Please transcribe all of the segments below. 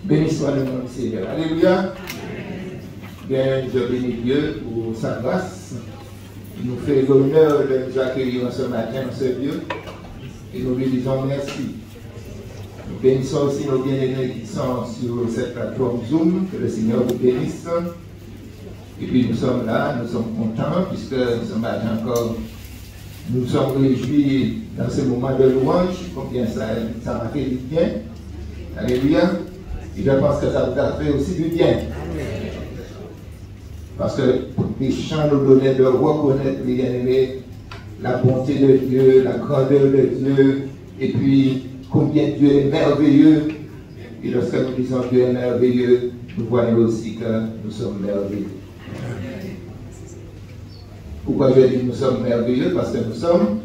Béni soit le nom du Seigneur. Alléluia. Bien, je bénis Dieu pour sa grâce. Il nous fait l'honneur de nous accueillir ce matin dans ce lieu. Et nous lui disons merci. Nous bénissons aussi nos bien-aimés qui sont sur cette plateforme Zoom. Que le Seigneur vous bénisse. Et puis nous sommes là, nous sommes contents puisque ce matin encore, nous sommes réjouis dans ce moment de louange. Combien ça m'a fait du bien. Alléluia. Et je pense que ça vous a fait aussi du bien. Parce que les chants nous donnaient de reconnaître, les bien-aimés, la bonté de Dieu, la grandeur de Dieu, et puis combien Dieu est merveilleux. Et lorsque nous disons Dieu est merveilleux, nous voyons aussi que nous sommes merveilleux. Pourquoi je dis que nous sommes merveilleux? Parce que nous sommes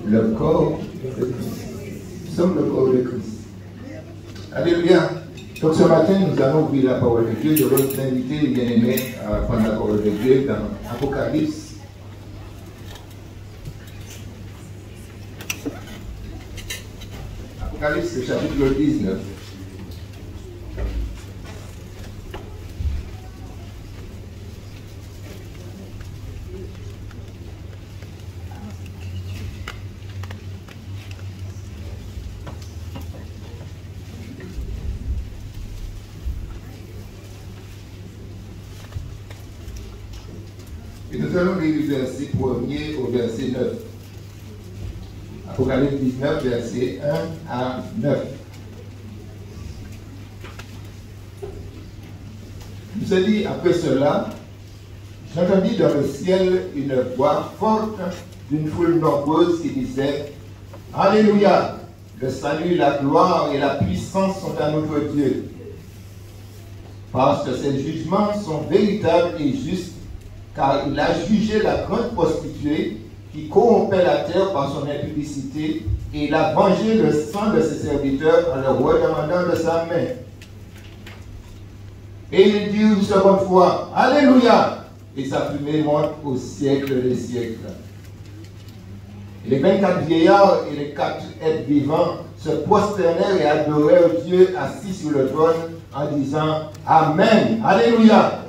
le corps de Christ. Nous sommes le corps de Christ. Alléluia. Donc ce matin, nous allons ouvrir la parole de Dieu. Je veux vous inviter, les bien-aimés, à prendre la parole de Dieu dans Apocalypse. Apocalypse, chapitre 19. Et nous allons lire du verset 1er au verset 9. Apocalypse 19, verset 1 à 9. Il se dit, après cela, j'entendis dans le ciel une voix forte d'une foule nombreuse qui disait, Alléluia, le salut, la gloire et la puissance sont à notre Dieu. Parce que ses jugements sont véritables et justes, car il a jugé la grande prostituée qui corrompait la terre par son impudicité, et il a vengé le sang de ses serviteurs en leur redemandant de sa main. Et il dit une seconde fois, Alléluia, et sa fumée monte au siècle des siècles. Et les 24 vieillards et les 4 êtres vivants se prosternèrent et adorèrent Dieu assis sur le trône en disant, Amen, Alléluia.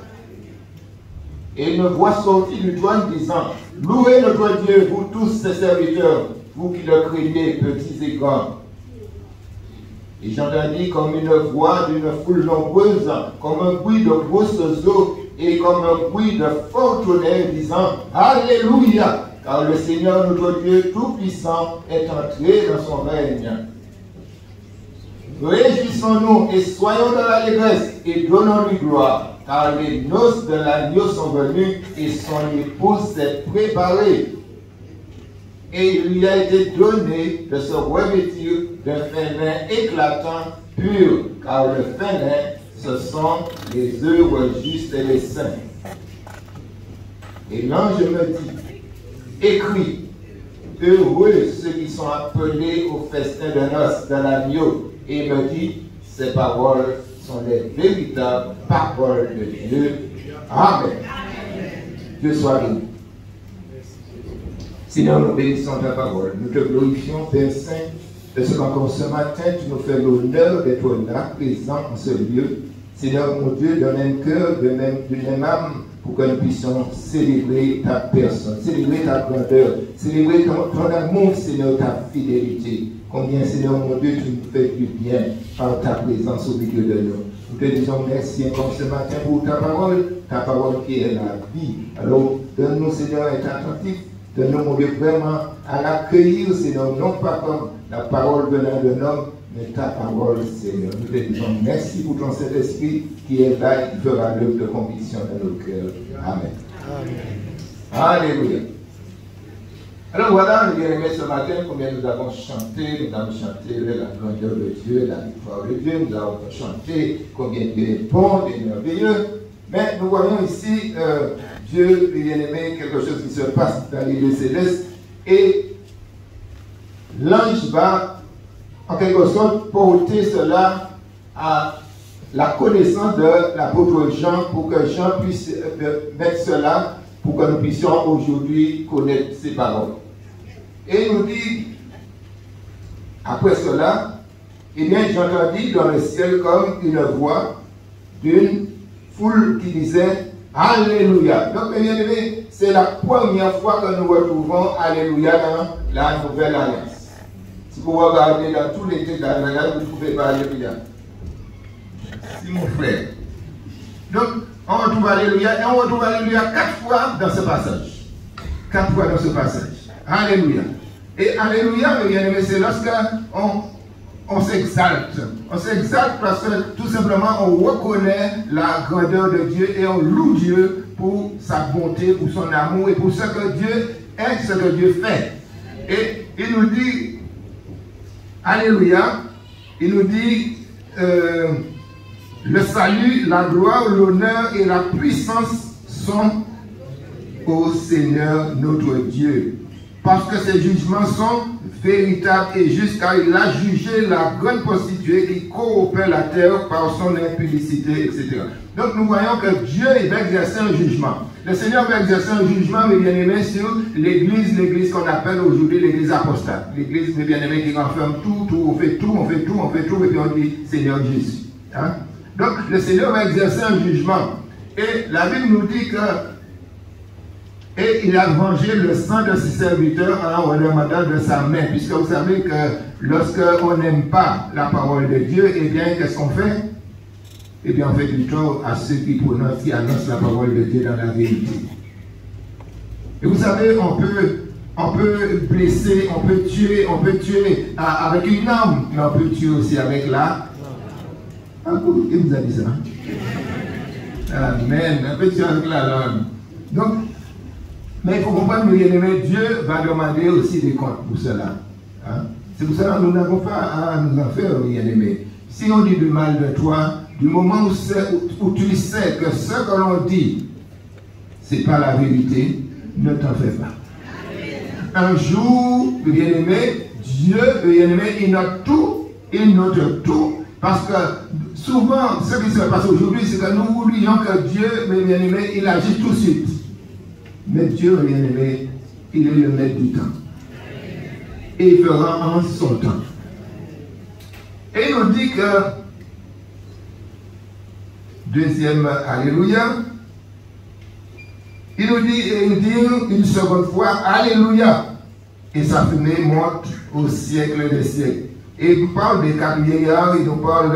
Et une voix sortit du trône disant, louez notre Dieu, vous tous ses serviteurs, vous qui le craignez, petits et grands. Et j'entendis comme une voix d'une foule nombreuse, comme un bruit de grosses eaux et comme un bruit de fort tonnerre disant, Alléluia, car le Seigneur notre Dieu Tout-Puissant est entré dans son règne. Réjouissons-nous et soyons dans l'allégresse et donnons-lui gloire. Car les noces de l'agneau sont venues et son épouse s'est préparée. Et il lui a été donné de se revêtir d'un fin lin éclatant, pur, car le fin lin, ce sont les œuvres justes et les saints. Et l'ange me dit, écris, heureux ceux qui sont appelés au festin de noces de l'agneau. Et me dit, ces paroles sont les véritables paroles de Dieu. Amen. Dieu soit béni. Seigneur, nous bénissons ta parole. Nous te glorifions, Père Saint, de ce qu'encore ce matin, tu nous fais l'honneur d'être là, présent en ce lieu. Seigneur, mon Dieu, d'un même cœur, d'une même âme, pour que nous puissions célébrer ta personne, célébrer ta grandeur, célébrer ton amour, Seigneur, ta fidélité. Combien, Seigneur, mon Dieu, tu nous fais du bien par ta présence au milieu de nous. Nous te disons merci encore ce matin pour ta parole qui est la vie. Alors, donne-nous, Seigneur, être attentifs, donne-nous, mon Dieu, vraiment à l'accueillir, Seigneur, non pas comme la parole venant d'un homme, mais ta parole, Seigneur. Nous te disons merci pour ton Saint-Esprit qui est là et qui fera l'œuvre de conviction dans nos cœurs. Amen. Amen. Alléluia. Alors voilà, nous bien-aimés, ce matin, combien nous avons chanté la grandeur de Dieu, la victoire de Dieu, nous avons chanté combien Dieu est bon et merveilleux. Mais nous voyons ici Dieu, bien-aimé, quelque chose qui se passe dans les lieux célestes, et l'ange va en quelque sorte porter cela à la connaissance de l'apôtre Jean, pour que Jean puisse mettre cela, pour que nous puissions aujourd'hui connaître ces paroles. Et il nous dit, après cela, Eh bien, j'entendis dans le ciel comme une voix d'une foule qui disait Alléluia. Donc, bien aimé, c'est la première fois que nous retrouvons Alléluia dans la Nouvelle Alliance. Si vous regardez dans tous les textes de l'Alliance, vous ne trouvez pas Alléluia. C'est mon frère. Donc, on retrouve Alléluia et on retrouve Alléluia 4 fois dans ce passage. 4 fois dans ce passage. Alléluia. Et Alléluia, mes bien-aimés, c'est lorsque on s'exalte. On s'exalte parce que tout simplement on reconnaît la grandeur de Dieu et on loue Dieu pour sa bonté, pour son amour et pour ce que Dieu est, ce que Dieu fait. Et il nous dit, Alléluia, il nous dit le salut, la gloire, l'honneur et la puissance sont au Seigneur notre Dieu. Parce que ses jugements sont véritables et justes, car il a jugé la grande prostituée qui corrompait la terre par son impudicité, etc. Donc nous voyons que Dieu va exercer un jugement. Le Seigneur va exercer un jugement, mes bien-aimés, sur l'église qu'on appelle aujourd'hui l'église apostate. L'église, mes bien-aimés, qui renferme tout, on fait tout, et puis on dit Seigneur Jésus. Hein? Donc le Seigneur va exercer un jugement. Et la Bible nous dit que et il a vengé le sang de ses serviteurs en redemandant de sa main. Puisque vous savez que lorsqu'on n'aime pas la parole de Dieu, eh bien, qu'est-ce qu'on fait? Eh bien, on fait du tort à ceux qui annoncent la parole de Dieu dans la vérité. Et vous savez, on peut blesser, on peut tuer avec une arme, mais on peut tuer aussi avec la... Ah, qui vous a dit ça? Amen. On peut tuer avec la langue. Donc, mais il faut comprendre, mes bien-aimés, Dieu va demander aussi des comptes pour cela. Hein? C'est pour cela que nous n'avons pas à nous en faire, mes bien-aimés. Si on dit du mal de toi, du moment où tu sais que ce que l'on dit, ce n'est pas la vérité, ne t'en fais pas. Un jour, mes bien-aimés, Dieu, mes bien-aimés, il note tout, parce que souvent, ce qui se passe aujourd'hui, c'est que nous oublions que Dieu, mes bien-aimés, il agit tout de suite. Mais Dieu, bien aimé, il est le maître du temps. Et il fera en son temps. Et il nous dit que, deuxième Alléluia, il nous dit une seconde fois Alléluia. Et sa fumée monte au siècle des siècles. Et il nous parle des 4 vieillards, il nous parle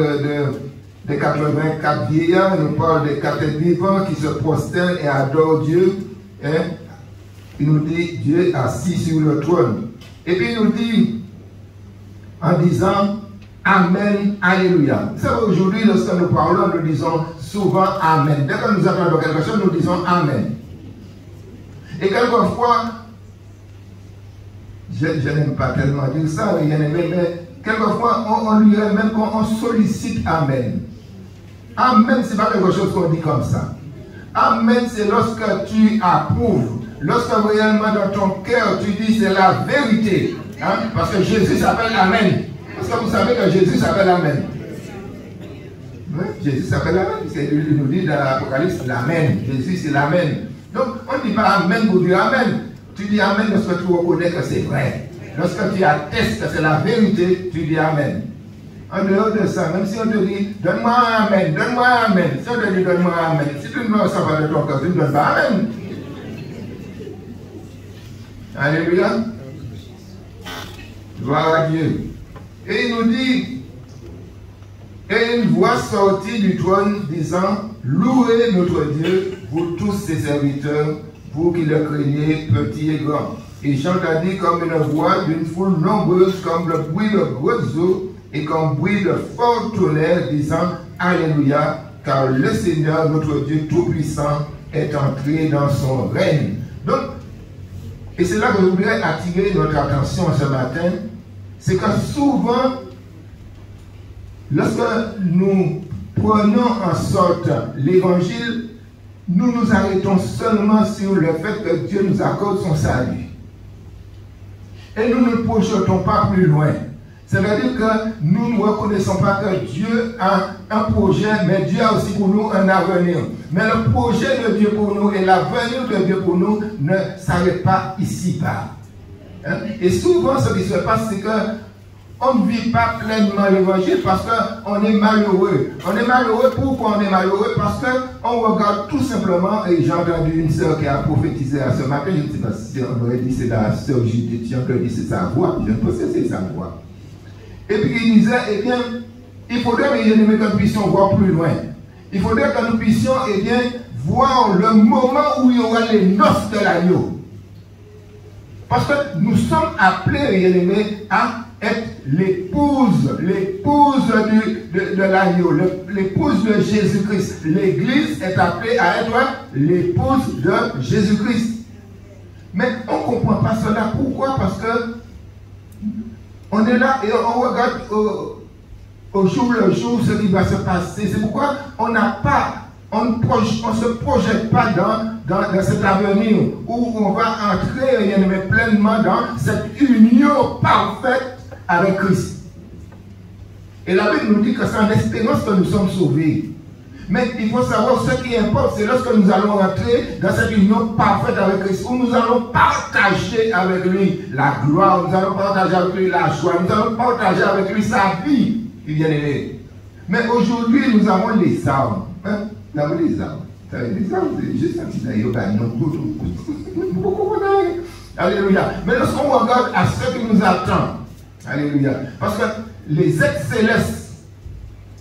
des 84 vieillards, il nous parle des 4 vivants qui se prosternent et adorent Dieu. Hein? Il nous dit Dieu assis sur le trône. Et puis il nous dit en disant Amen, Alléluia. Vous savez, aujourd'hui, lorsque nous parlons, nous disons souvent Amen. Dès que nous entendons quelque chose, nous disons Amen. Et quelquefois, je n'aime pas tellement dire ça, mais quelquefois, on dirait même qu'on sollicite Amen. Amen, ce n'est pas quelque chose qu'on dit comme ça. Amen, c'est lorsque tu approuves, lorsque réellement dans ton cœur tu dis c'est la vérité. Hein? Parce que Jésus s'appelle Amen. Parce que vous savez que Jésus s'appelle Amen. Oui, Jésus s'appelle Amen. Il nous dit dans l'Apocalypse l'Amen. Jésus c'est l'Amen. Donc on ne dit pas Amen pour dire Amen. Tu dis Amen lorsque tu reconnais que c'est vrai. Lorsque tu attestes que c'est la vérité, tu dis Amen. En dehors de ça, même si on te dit, donne-moi un Amen, donne-moi un Amen. Si on te dit, donne-moi un Amen, si tu ne me ressens pas de ton cœur, tu ne donnes pas Amen. Alléluia. Gloire à Dieu. Et il nous dit, et une voix sortit du trône disant, louez notre Dieu, vous tous ses serviteurs, vous qui le craignez, petits et grands. Et j'entendis comme une voix d'une foule nombreuse, comme le bruit de grosses eaux, et comme bruit de fort tonnerre, disant Alléluia, car le Seigneur, notre Dieu Tout-Puissant, est entré dans son règne. Donc, et c'est là que je voudrais attirer notre attention ce matin, c'est que souvent, lorsque nous prenons en sorte l'évangile, nous nous arrêtons seulement sur le fait que Dieu nous accorde son salut. Et nous ne projetons pas plus loin. C'est-à-dire que nous ne reconnaissons pas que Dieu a un projet, mais Dieu a aussi pour nous un avenir. Mais le projet de Dieu pour nous et l'avenir de Dieu pour nous ne s'arrête pas ici-bas. Hein? Et souvent, ce qui se passe, c'est que on ne vit pas pleinement l'évangile parce qu'on est malheureux. On est malheureux, pourquoi on est malheureux? Parce qu'on regarde tout simplement, et j'ai entendu une sœur qui a prophétisé à ce matin, je ne sais pas si on aurait dit c'est la sœur Judith, j'ai entendu c'est sa voix, je ne pense que c'est sa voix. Et puis il disait, eh bien, il faudrait que nous puissions voir plus loin. Il faudrait que nous puissions, eh bien, voir le moment où il y aura les noces de l'agneau. Parce que nous sommes appelés, bien-aimés, à être l'épouse de l'agneau, l'épouse de Jésus-Christ. L'Église est appelée à être l'épouse de Jésus-Christ. Mais on ne comprend pas cela. Pourquoi? Parce que on est là et on regarde au jour le jour ce qui va se passer. C'est pourquoi on n'a pas, on ne se projette pas dans cet avenir où on va entrer pleinement dans cette union parfaite avec Christ. Et la Bible nous dit que c'est en espérance que nous sommes sauvés. Mais il faut savoir ce qui importe, c'est lorsque nous allons entrer dans cette union parfaite avec Christ, où nous allons partager avec lui la gloire, nous allons partager avec lui la joie, nous allons partager avec lui sa vie, bien-aimé. Mais aujourd'hui, nous avons les armes. Hein? Nous avons les armes. Les armes, c'est juste un petit d'ailleurs, alléluia. Mais lorsqu'on regarde à ce qui nous attend, alléluia, parce que les êtres célestes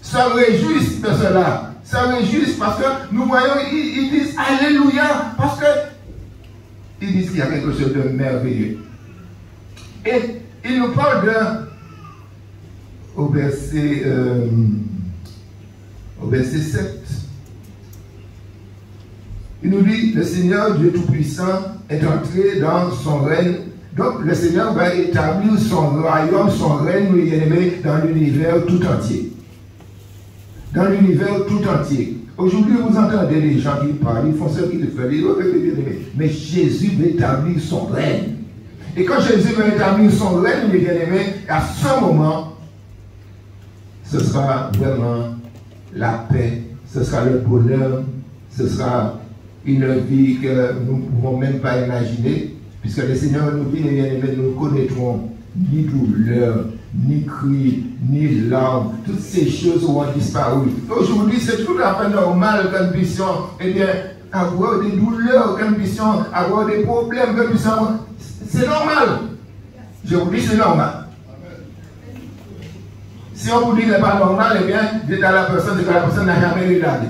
se réjouissent de cela. Se réjouissent parce que nous voyons, ils disent alléluia, parce que ils disent qu'il y a quelque chose de merveilleux. Et il nous parle au verset 7. Il nous dit, le Seigneur Dieu Tout-Puissant est entré dans son règne. Donc le Seigneur va établir son royaume, son règne, bien-aimé, dans l'univers tout entier. Dans l'univers tout entier. Aujourd'hui, vous entendez les gens qui parlent, ils font ce qu'ils font, ils disent, mais Jésus va établir son règne. Et quand Jésus va établir son règne, mes bien-aimés, à ce moment, ce sera vraiment la paix, ce sera le bonheur, ce sera une vie que nous ne pouvons même pas imaginer, puisque le Seigneur nous dit, mes bien-aimés, nous connaîtrons ni douleur, ni cri, ni larmes, toutes ces choses auront disparu. Aujourd'hui, c'est tout à fait normal que nous puissions, eh bien, avoir des douleurs, que nous puissions avoir des problèmes, que nous puissions avoir... C'est normal. Je vous dis, c'est normal. Si on vous dit que ce n'est pas normal, eh bien, dites à la personne que la personne n'a jamais regardé.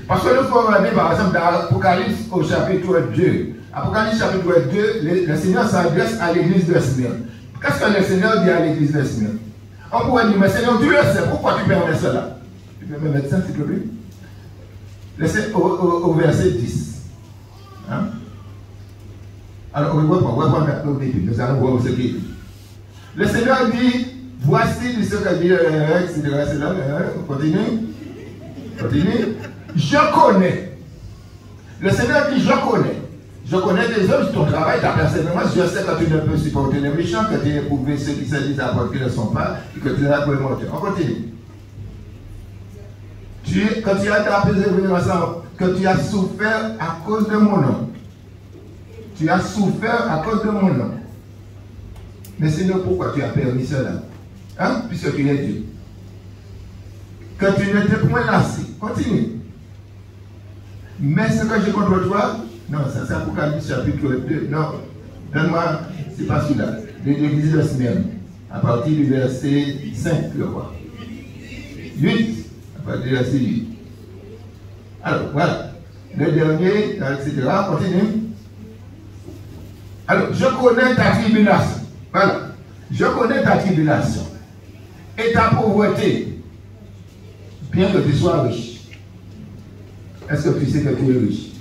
Parce que nous pouvons regarder, par exemple, dans l'Apocalypse au chapitre 2. Apocalypse chapitre 2, le Seigneur s'adresse à l'église de Smyrne. Qu'est-ce que le Seigneur dit à l'église de Smyrne? On pourrait dire, mais Seigneur, tu le sais, pourquoi tu permets cela? Tu peux me mettre ça, s'il te plaît? Au verset 10. Hein? Alors, on va prendre au début, nous allons voir ce qu'il dit. Le Seigneur dit, voici ce que dit, etc. Continue. Je connais. Le Seigneur dit, je connais. Je connais tes œuvres, ton travail, ta persévérance. Je sais que tu ne peux supporter les méchants, que tu as éprouvé ceux qui se disent à qui ne sont pas, et que tu as pu monter. On continue. Quand tu as ta persévérance, que tu as souffert à cause de mon nom. Tu as souffert à cause de mon nom. Mais Seigneur, pourquoi tu as permis cela? Hein? Puisque tu es Dieu. Que tu n'étais point lassé. Continue. Mais ce que j'ai contre toi, non, ça c'est Apocalypse chapitre 2. Non, donne-moi, c'est pas celui-là. L'église de Smyrne. À partir du verset 5, je crois. 8. À partir du verset 8. Alors, voilà. Le dernier, etc. Continue. Alors, je connais ta tribulation. Voilà. Je connais ta tribulation. Et ta pauvreté. Bien que tu sois riche. Est-ce que tu sais que tu es riche?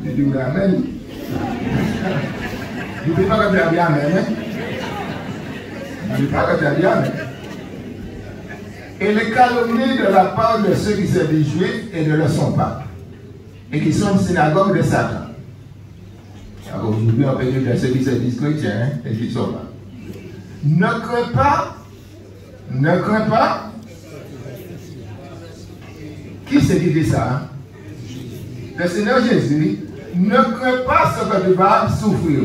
Tu dis amen. Je ne dis pas que tu as dit amen. Je ne dis pas que tu as dit amen. Et les calomnies de la part de ceux qui se disent juifs et ne le sont pas. Et qui sont une synagogue de Satan. Alors aujourd'hui, on peut dire de ceux qui se disent chrétiens et qui ne sont pas. Ne crains pas. Ne crains pas. Qui c'est qui dit ça? Hein? Le Seigneur Jésus, ne crains pas ce que tu vas souffrir.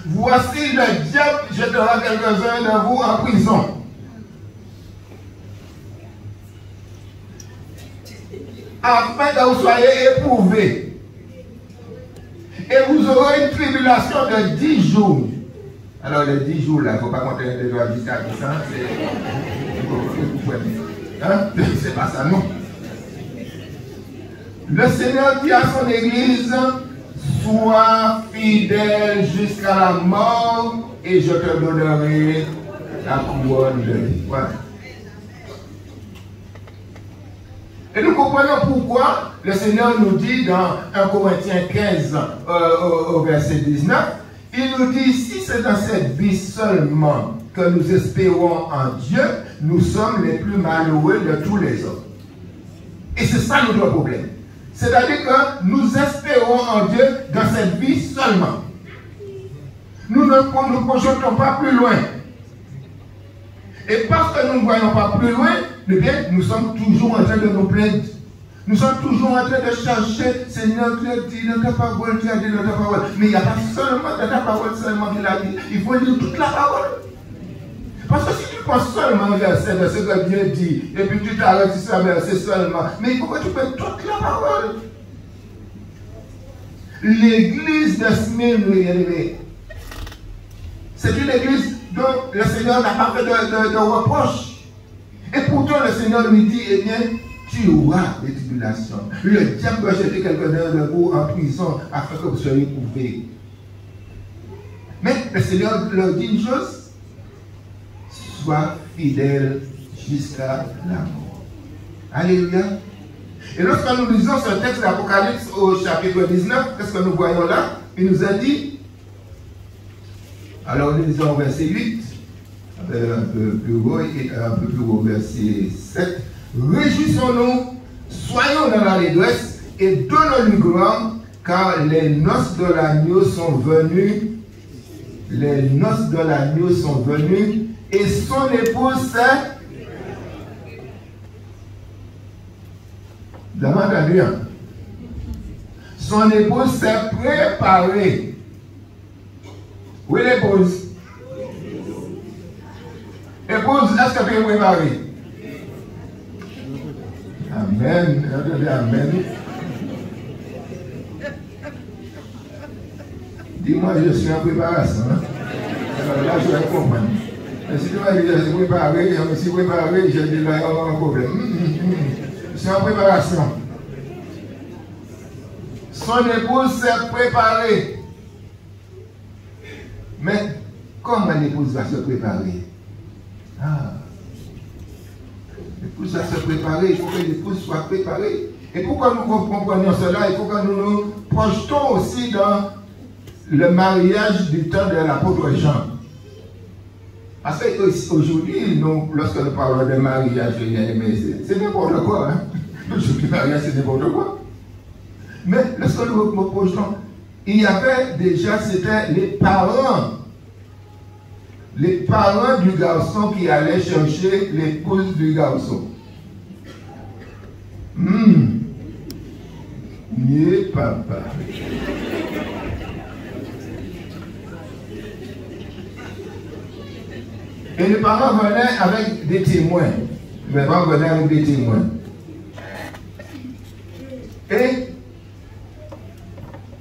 voici le diable jettera quelques-uns de vous en prison. Afin que vous soyez éprouvés. Et vous aurez une tribulation de 10 jours. Alors les 10 jours là, il ne faut pas compter les doigts jusqu'à 10 ans. C'est pas ça, non. Le Seigneur dit à son Église, sois fidèle jusqu'à la mort et je te donnerai la couronne de vie. Voilà. Et nous comprenons pourquoi le Seigneur nous dit dans 1 Corinthiens 15 au verset 19, il nous dit, si c'est dans cette vie seulement que nous espérons en Dieu, nous sommes les plus malheureux de tous les hommes. Et c'est ça notre problème. C'est-à-dire que nous espérons en Dieu dans cette vie seulement. Nous ne nous projetons pas plus loin. Et parce que nous ne voyons pas plus loin, eh bien, nous sommes toujours en train de nous plaindre. Nous sommes toujours en train de chercher, Seigneur, tu as dit dans ta parole, tu as dit dans ta parole. Mais il n'y a pas seulement dans ta parole seulement qu'il a dit. Il faut lire toute la parole. Parce que si tu prends seulement un verset de ce que Dieu dit, et puis tu t'arrêtes sur un verset seulement, mais il faut que tu prennes toute la parole. L'église de Smyrne, c'est une église dont le Seigneur n'a pas fait de reproche. Et pourtant, le Seigneur lui dit, eh bien, tu auras des tribulations. Le diable doit jeter quelqu'un de vous en prison afin que vous soyez éprouvés. Mais le Seigneur leur dit une chose, sois fidèle jusqu'à la mort. Alléluia. Et lorsque nous lisons ce texte d'Apocalypse au chapitre 19, qu'est-ce que nous voyons là? Il nous a dit, alors nous lisons au verset 8, un peu plus haut et un peu plus haut, verset 7. Réjouissons-nous, soyons dans l'allégresse et donnons-lui gloire, car les noces de l'agneau sont venues. Les noces de l'agneau sont venues et son épouse s'est. Demande-lui. Son épouse s'est préparée. Où est l'épouse? Épouse, est-ce que tu es préparée? Amen. Amen. Dis-moi, je suis en préparation. Alors là, je vais comprendre. Mais si tu m'as dit, je suis préparé, je me suis préparé, je dis là, il y a un problème. Je suis en préparation. Son épouse s'est préparée. Mais comment l'épouse va se préparer? Ah. L'épouse va se préparer, il faut que l'épouse soit préparée. Et pourquoi nous comprenions cela? Il faut que nous nous projetons aussi dans le mariage du temps de l'apôtre Jean. Parce qu'aujourd'hui, lorsque nous parlons de mariage, c'est n'importe quoi. Hein? Aujourd'hui, le mariage, c'est n'importe quoi. Mais lorsque nous nous projetons, il y avait déjà, c'était les parents du garçon qui allaient chercher l'épouse du garçon. Mieux papa. Et les parents venaient avec des témoins. Les parents venaient avec des témoins. Et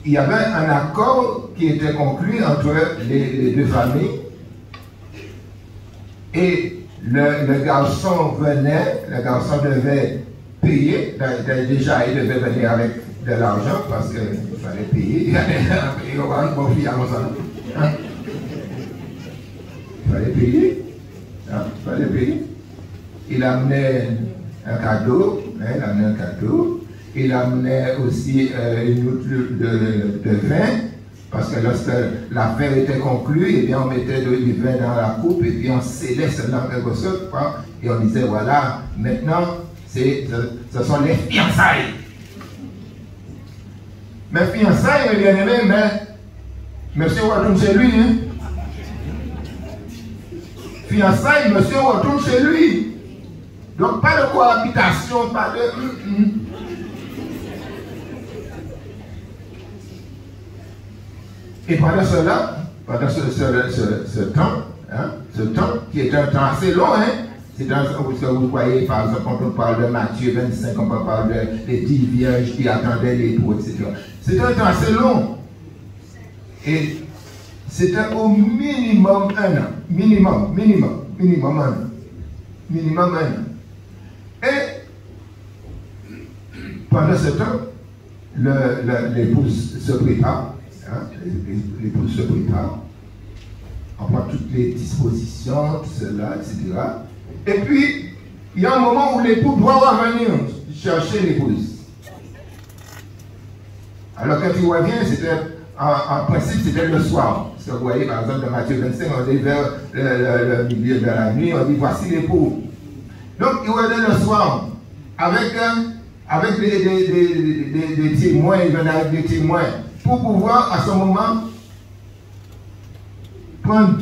il y avait un accord qui était conclu entre les deux familles. Et le garçon venait, le garçon devait payer, déjà il devait venir avec de l'argent parce qu'il fallait payer, il fallait payer, il fallait payer. Il amenait un cadeau, il amenait aussi une outre de vin. Parce que lorsque l'affaire était conclue, eh bien, on mettait du vin dans la coupe et puis on scellait cela en quelque sorte. Et on disait, voilà, maintenant, ce sont les fiançailles. Mais fiançailles, bien aimé, mais monsieur retourne chez lui. Hein? Fiançailles, monsieur retourne chez lui. Donc, pas de cohabitation, pas de. Et pendant pendant ce temps qui est un temps assez long, hein, c'est un temps où vous voyez, par exemple, quand on parle de Matthieu 25, on parle des 10 vierges qui attendaient l'époux, etc. C'est un temps assez long. Et c'était au minimum 1 an. Minimum 1 an. Minimum 1 an. Et pendant ce temps, l'épouse se prépare. Hein, l'épouse se prépare. On prend toutes les dispositions, tout cela, etc. Et puis, il y a un moment où l'époux doit revenir chercher l'épouse. Alors quand il revient, c'était en principe, c'était le soir. Vous voyez, par exemple, dans Matthieu 25, on dit vers le milieu de la nuit, on dit voici l'époux. Donc, il revient le soir avec des témoins, il venait avec des témoins pour pouvoir, à ce moment, prendre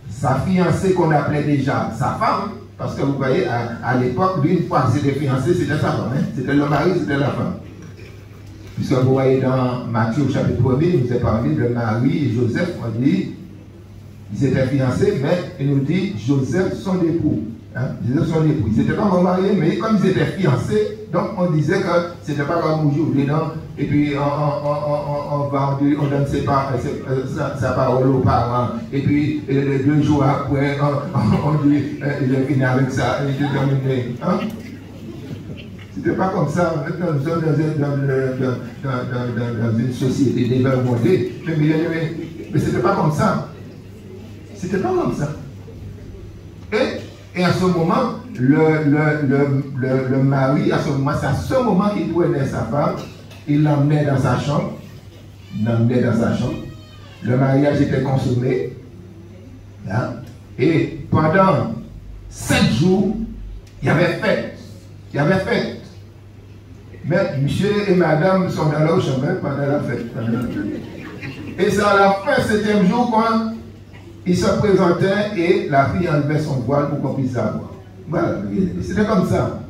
sa fiancée qu'on appelait déjà sa femme, parce que vous voyez, à l'époque, d'une fois que c'était fiancé, c'était sa femme, hein? C'était le mari, c'était la femme. Puisque vous voyez dans Matthieu au chapitre 1er, il nous est parlé de Marie et Joseph, on dit, ils étaient fiancés, mais il nous dit, Joseph, son époux. Hein? Joseph, son époux. Ils n'étaient pas mariés, mais comme ils étaient fiancés, donc on disait que ce n'était pas comme aujourd'hui, non? Et puis on donne sa parole aux parents. Et puis 2 jours après, on dit, il est fini avec ça, il est terminé. Hein? C'était pas comme ça. Maintenant, nous sommes dans une société développée. Mais c'était pas comme ça. C'était pas comme ça. Et à ce moment, le mari, à ce moment, c'est à ce moment qu'il prenait sa femme, il l'emmenait dans sa chambre. Le mariage était consommé. Hein? Et pendant 7 jours, il y avait fête. Mais monsieur et madame sont dans leur chemin pendant la fête. Et c'est à la fin 7e jour quand ils se présentaient et la fille enlevait son voile pour qu'on puisse savoir. Voilà, c'était comme ça.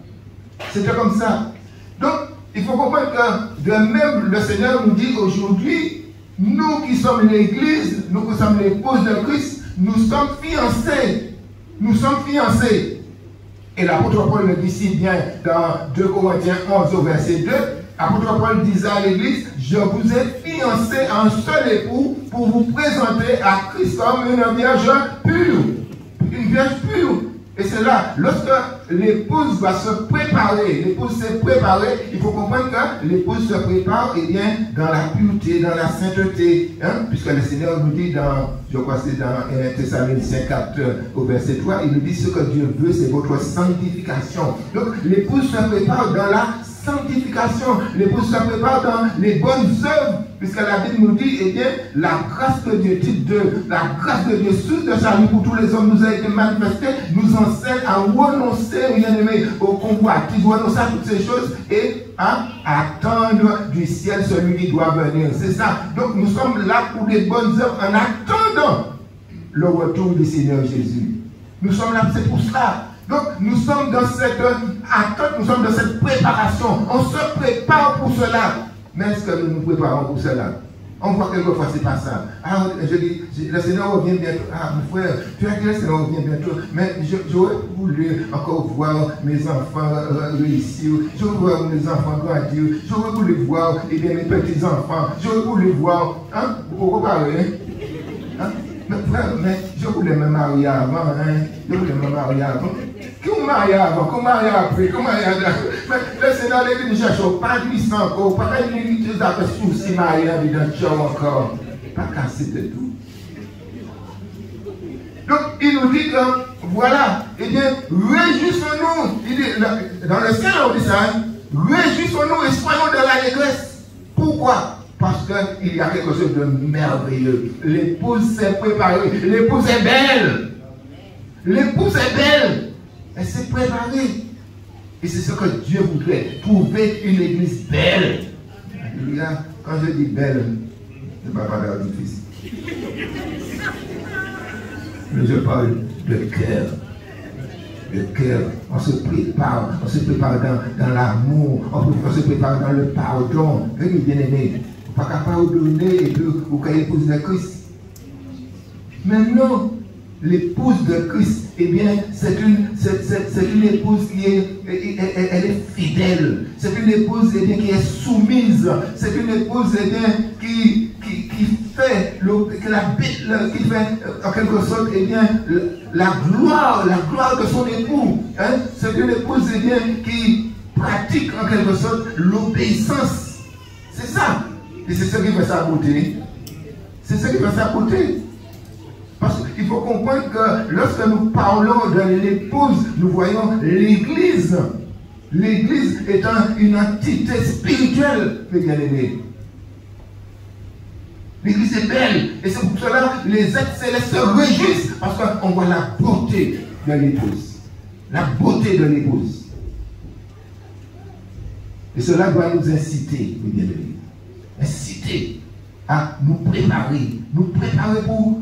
Donc, il faut comprendre que de même le Seigneur nous dit aujourd'hui, nous qui sommes l'église, nous qui sommes l'épouse de Christ, nous sommes fiancés. Et l'apôtre Paul le dit si bien dans 2 Corinthiens 11 au verset 2, l'apôtre Paul disait à l'église, je vous ai fiancé à un seul époux pour vous présenter à Christ comme une vierge pure. Une vierge pure. Et c'est là, lorsque l'épouse va se préparer, il faut comprendre que l'épouse se prépare dans la pureté, dans la sainteté. Hein? Puisque le Seigneur nous dit je crois que c'est dans Thessaloniciens 4 au verset 3, il nous dit ce que Dieu veut, c'est votre sanctification. Donc l'épouse se prépare dans la sanctification, l'épouse se prépare dans les bonnes œuvres, puisque la Bible nous dit, eh bien, la grâce de Dieu, titre 2, la grâce de Dieu, source de salut pour tous les hommes nous a été manifestée, nous enseigne à renoncer, bien aimé, au convoitise, renoncer à toutes ces choses et à attendre du ciel celui qui doit venir. C'est ça. Donc nous sommes là pour les bonnes œuvres en attendant le retour du Seigneur Jésus. Nous sommes là, c'est pour cela. Donc, nous sommes dans cette attente, nous sommes dans cette préparation. On se prépare pour cela. Mais est-ce que nous nous préparons pour cela? On voit quelquefois, c'est pas ça. Ah, je dis, le Seigneur revient bientôt. Ah, mon frère, tu as dit le Seigneur revient bientôt. Mais j'aurais voulu encore voir mes enfants réussir. J'aurais voulu voir mes enfants grandir. J'aurais voulu voir mes petits-enfants. J'aurais voulu voir. Hein? Vous reparlez? Hein? Mais je voulais me marier avant. Hein? Qu'on marie avant, qu'on marie après, qu'on marie après. Mais le Seigneur dit, ne cherche pas puissant encore, pas une chose à faire souci, marier dans le cœur encore. Pas casser de tout. Donc, il nous dit que, voilà, eh bien, réjouissons-nous. Il dit, dans le ciel, on dit ça, réjouissons-nous et soyons de l'allégresse. Pourquoi? Parce qu'il y a quelque chose de merveilleux. L'épouse s'est préparée. L'épouse est belle. L'épouse est belle. Elle s'est préparée. Et c'est ce que Dieu voudrait. Trouver une église belle. Alléluia. Quand je dis belle, je ne parle pas d'air difficile. Mais je parle de cœur. Le cœur, on se prépare dans l'amour, on se prépare dans le pardon. Bien aimé, pas capable de donner et puis vous pouvez épouser le Christ. Maintenant, l'épouse de Christ, eh bien, c'est une épouse qui elle est fidèle. C'est une épouse, eh bien, qui est soumise. C'est une épouse, eh bien, qui fait, qui fait en quelque sorte, eh bien, la gloire de son époux. Hein? C'est une épouse, eh bien, qui pratique en quelque sorte l'obéissance. C'est ça. Et c'est ça qui fait sa beauté. C'est ça qui fait sa beauté. Parce qu'il faut comprendre que lorsque nous parlons de l'épouse, nous voyons l'Église. L'Église étant une entité spirituelle, mes bien-aimés. L'Église est belle. Et c'est pour cela que les êtres célestes se réjouissent. Parce qu'on voit la beauté de l'épouse. La beauté de l'épouse. Et cela doit nous inciter, mes bien-aimés. Inciter à nous préparer pour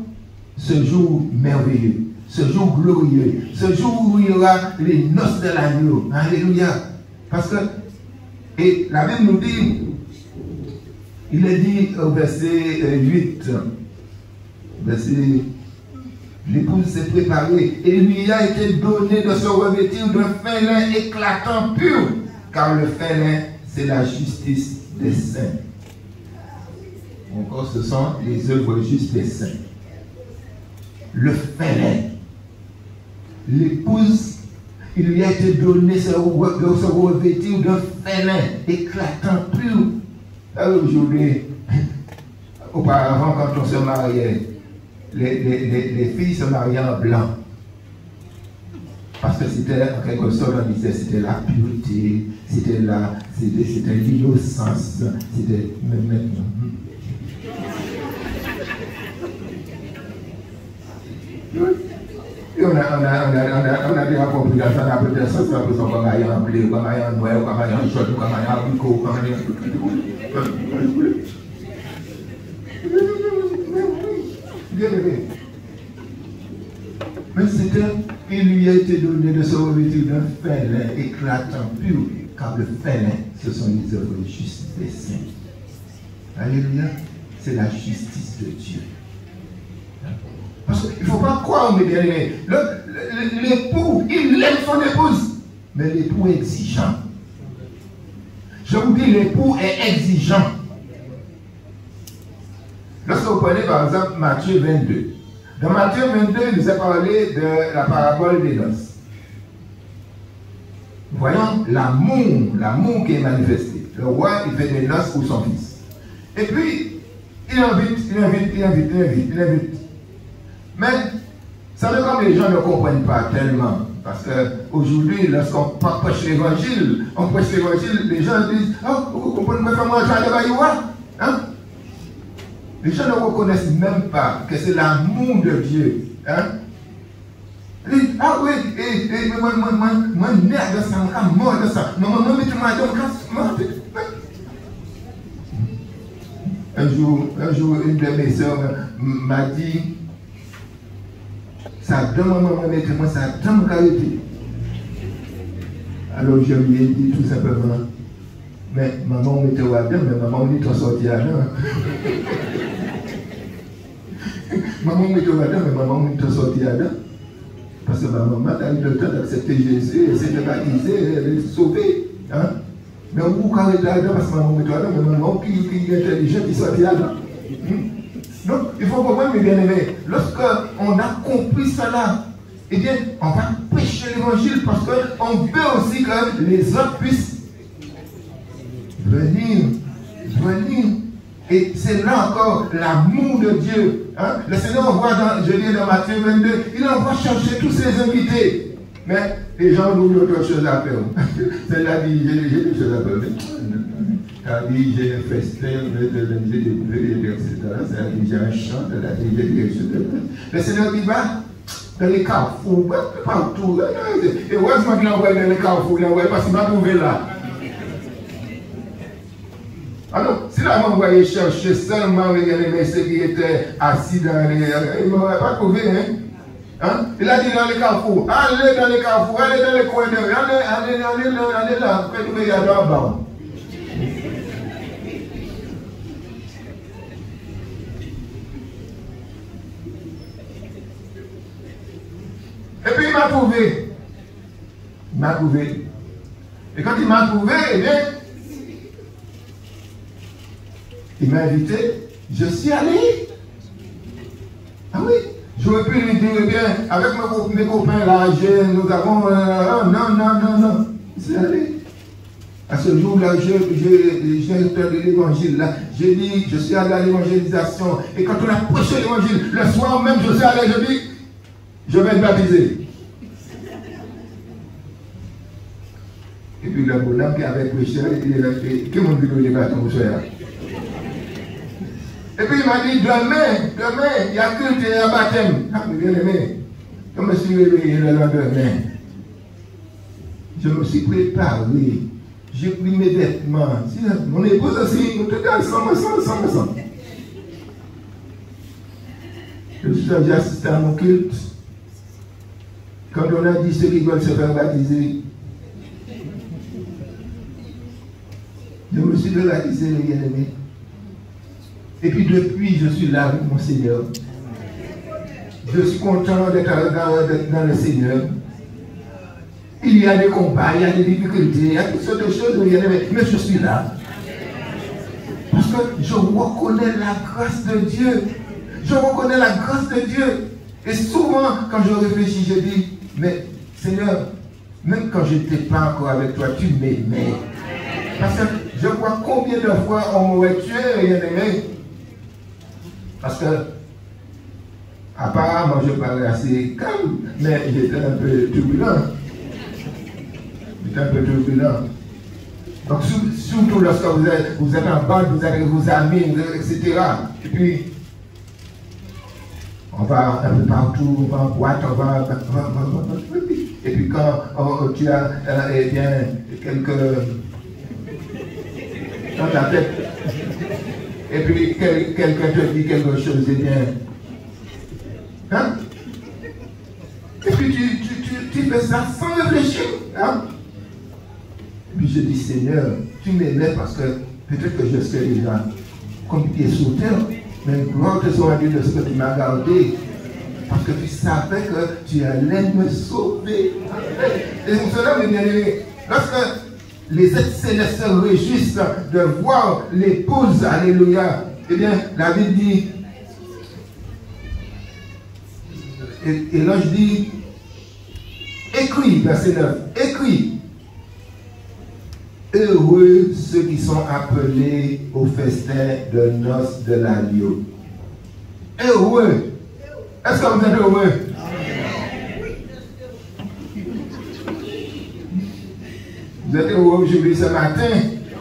ce jour merveilleux, ce jour glorieux, ce jour où il y aura les noces de l'agneau. Alléluia. Parce que, et la Bible nous dit, il est dit au verset 8, l'épouse s'est préparée et lui a été donné de se revêtir d'un fin lin éclatant pur, car le fin lin, c'est la justice des saints. Encore, ce sont les œuvres justes des saints. Le fin. L'épouse, il lui a été donné de se revêtir d'un fin éclatant pur. Aujourd'hui, auparavant, quand on se mariait, les filles se mariaient en blanc. Parce que c'était, en quelque sorte, on disait, c'était la pureté, c'était l'innocence, c'était même. Et on a bien compris que ça n'a peut-être ça, c'est un peu son mariage en blé, ou mariage en noir, ou mariage en chaude, ou mariage en bricot, ou mariage en bien aimé. Mais c'était, il lui a été donné de se revêtir d'un fin lin éclatant pur, car le fin lin, ce sont les œuvres justes des saints. Alléluia, c'est la justice de Dieu. Parce qu'il ne faut pas croire, mes bien-aimés. L'époux, il aime son épouse. Mais l'époux est exigeant. Je vous dis, l'époux est exigeant. Lorsque vous prenez par exemple Matthieu 22. Dans Matthieu 22, il nous a parlé de la parabole des noces. Voyons l'amour qui est manifesté. Le roi, il fait des noces pour son fils. Et puis, il invite. Mais, ça veut comme les gens ne comprennent pas tellement. Parce qu'aujourd'hui, lorsqu'on prêche l'évangile, les gens disent, oh, vous comprenez pas comment je hein? Les gens ne reconnaissent même pas que c'est l'amour de Dieu. Hein? Ils disent, ah oui, moi, merde de ça, moi, mort de ça. Moi, un jour, une de mes soeurs m'a dit, ça donne maman mettre moi, ça donne carité. Alors je lui ai dit tout simplement, mais maman m'était au adam, mais maman m'était sorti à l'heure. Maman m'était au adam, mais maman m'était sorti à l'heure. Parce que ma maman a eu le temps d'accepter Jésus, elle s'est baptisée, elle est sauvée. Hein? Mais vous arrêtez là-dedans parce que maman m'était au adam, mais maman qui est intelligente, qui sortit à l'heure. Donc, il faut comprendre, mes bien-aimés, lorsqu'on a compris cela, eh bien, on va prêcher l'évangile parce qu'on veut aussi que les autres puissent venir. Et c'est là encore l'amour de Dieu. Hein? Le Seigneur envoie, je lis dans Matthieu 22, il envoie chercher tous ses invités. Mais les gens ont d'autres choses à faire. C'est la vie, j'ai des choses à faire. La vie, j'ai un festin, j'ai des boules, etc. C'est la vie, j'ai un chant, la vie, j'ai des choses. Le Seigneur dit, va dans les carrefours, partout. Et heureusement qu'il envoie dans les carrefours, il envoie parce qu'il m'a trouvé là. Alors, si là, on envoyé chercher seulement ceux qui étaient assis dans les. Il ne m'aurait pas trouvé, hein? Il a dit dans les carrefours, allez dans les carrefours, allez dans les coins de rue, allez là, faites vous regarder en bas. Et puis il m'a trouvé. Il m'a trouvé. Et quand il m'a trouvé, eh bien, il m'a invité. Je suis allé. Ah oui. J'aurais pu lui dire, eh bien, avec mes copains là, nous avons... non. Je suis allé. À ce jour-là, j'ai entendu l'évangile là. J'ai dit, je suis allé à l'évangélisation. Et quand on a prêché l'évangile, le soir même, je suis allé, je dis, je vais être baptisé. Et puis le bonhomme qui avait prêché, il a fait, qui m'a vu les bâtons, cher. Et puis il m'a dit, demain, il y a culte et un baptême. Ah, mais bien aimé, je me suis réveillé le lendemain. Je me suis préparé. J'ai pris mes vêtements. Mon épouse aussi, nous étions ensemble. J'ai assisté à mon culte. Quand on a dit ceux qui veulent se faire baptiser, je me suis fait baptiser, les bien-aimés. Et puis depuis, je suis là avec mon Seigneur. Je suis content d'être dans le Seigneur. Il y a des combats, il y a des difficultés, il y a toutes sortes de choses, mais je suis là. Parce que je reconnais la grâce de Dieu. Je reconnais la grâce de Dieu. Et souvent, quand je réfléchis, je dis, mais Seigneur, même quand je n'étais pas encore avec toi, tu m'aimais. Parce que je vois combien de fois on m'aurait tué, rien aimé. Parce que, apparemment, je parlais assez calme, mais j'étais un peu turbulent. J'étais un peu turbulent. Donc, surtout lorsque vous êtes en bande, vous avez vos amis, etc. Et puis, on va un peu partout, on va en boîte, on va. Et puis, quand tu as eh bien, dans ta tête, et puis quelqu'un te dit quelque chose, eh bien. Hein? Et puis tu fais ça sans réfléchir. Hein? Et puis je dis, Seigneur, tu m'aimais parce que peut-être que je serais déjà comme pied sous terre, mais gloire te soit Dieu de ce que tu m'as gardé. Parce que tu savais que tu allais me sauver. Et pour cela, mes bien-aimés, lorsque les êtres célestes se réjouissent de voir l'épouse, alléluia, eh bien, la Bible dit, et l'ange dit, écris, verset 9, écris, heureux ceux qui sont appelés au festin de noces de l'agneau. Heureux. Est-ce que vous êtes heureux? Vous êtes heureux aujourd'hui ce matin,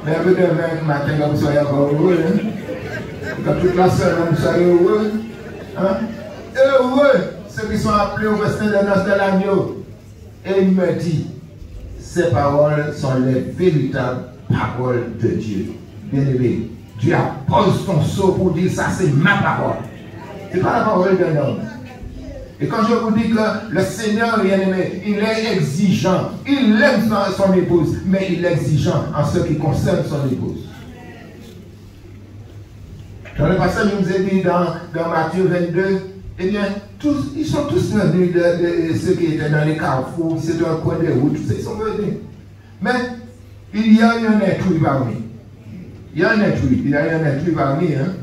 mais un peu demain matin, quand vous soyez encore heureux, hein? Quand toute la semaine, vous soyez heureux. Hein? Heureux ceux qui sont appelés au festin de noces de l'agneau. Et il me dit, ces paroles sont les véritables paroles de Dieu. Bien aimé, Dieu pose son sceau pour dire ça, c'est ma parole. Ce n'est pas la parole d'un homme. Et quand je vous dis que le Seigneur, bien aimé, il est exigeant, il aime son épouse, mais il est exigeant en ce qui concerne son épouse. Dans le passage, je vous ai dit dans Matthieu 22, eh bien, ils sont tous venus, ceux qui étaient dans les carrefours, c'était un coin de route, ils sont venus. Mais il y a un intrus parmi. Il y a un intrus parmi, hein.